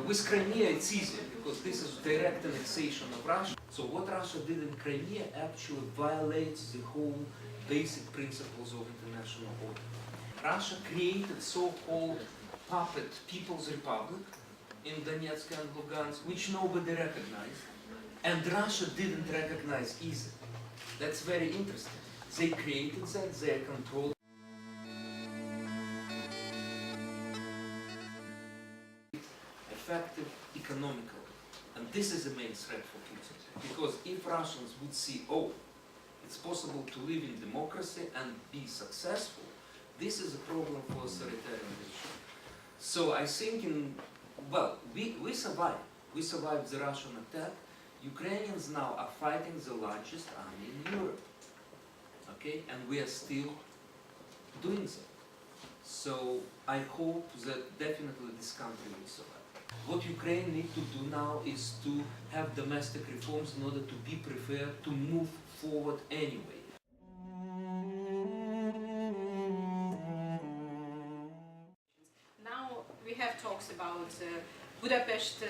With Crimea it's easier because this is direct annexation of Russia. So what Russia did in Crimea actually violates the whole basic principles of international order. Russia created so-called puppet People's Republic in Donetsk and Lugansk, which nobody recognized, and Russia didn't recognize either. That's very interesting. They created that, they controlled effective economically. And this is the main threat for Putin. Because if Russians would see, oh, it's possible to live in democracy and be successful, this is a problem for authoritarian regime. So I think we survived. We survived the Russian attack. Ukrainians now are fighting the largest army in Europe. Okay? And we are still doing that. So I hope that definitely this country will survive. What Ukraine needs to do now is to have domestic reforms in order to be prepared to move forward anyway. Now we have talks about Budapest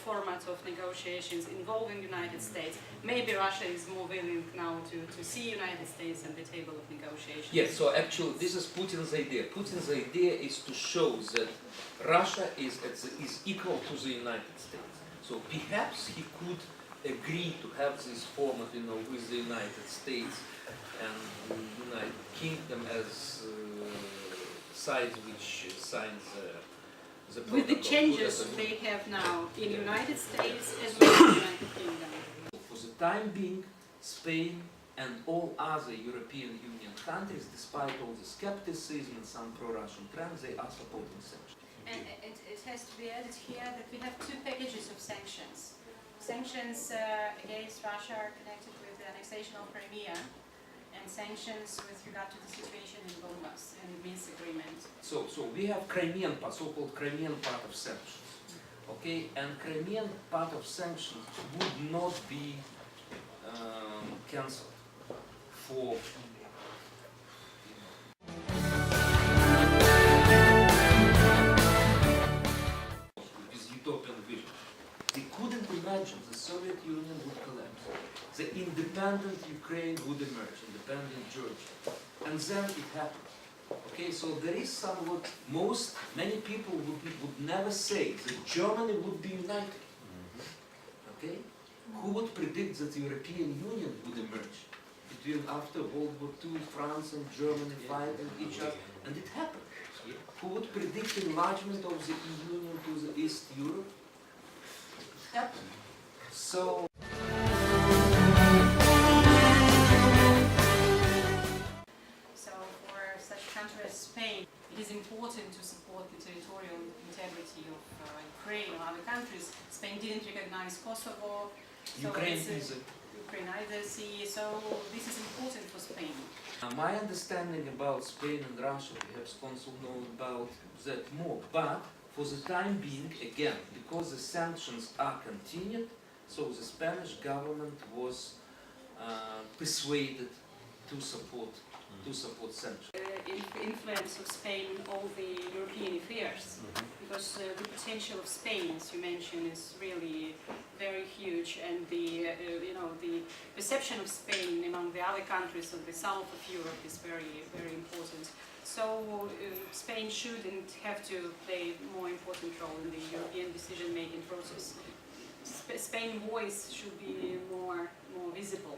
format of negotiations involving United States. Maybe Russia is more willing now to see United States at the table of negotiations. Yes, so actually this is Putin's idea. Putin's idea is to show that Russia is equal to the United States. So perhaps he could agree to have this format, with the United States and the United Kingdom as sides which signs the protocol. With the changes they have now in the United States as well as the United Kingdom. For the time being, Spain and all other European Union countries, despite all the skepticism and some pro-Russian trends, they are supporting sanctions. And it has to be added here that we have two packages of sanctions. Sanctions against Russia are connected with the annexation of Crimea, and sanctions with regard to the situation in Donbass and the Minsk agreement. So we have Crimean part, so-called Crimean part of sanctions. Okay, and Crimean part of sanctions would not be cancelled for this utopian vision. They couldn't imagine the Soviet Union would collapse. The independent Ukraine would emerge, independent Georgia. And then it happened. Okay, so there is somewhat, many people would never say that Germany would be united. Okay? Who would predict that the European Union would emerge? After World War II, France and Germany fighting each other, and it happened. Who would predict enlargement of the EU Union to the East Europe? It happened. So for such a country as Spain, it is important to support the territorial integrity of Ukraine or other countries. Spain didn't recognize Kosovo. So Ukraine either see, so this is important for Spain. My understanding about Spain and Russia, perhaps Consul knows about that more, but for the time being, again, because the sanctions are continued, so the Spanish government was persuaded to support sanctions. Influence of Spain in all the European affairs, because the potential of Spain, as you mentioned, is really very huge, and the perception of Spain among the other countries of the south of Europe is very, very important. So Spain shouldn't have to play a more important role in the European decision-making process. Spain's voice should be more visible.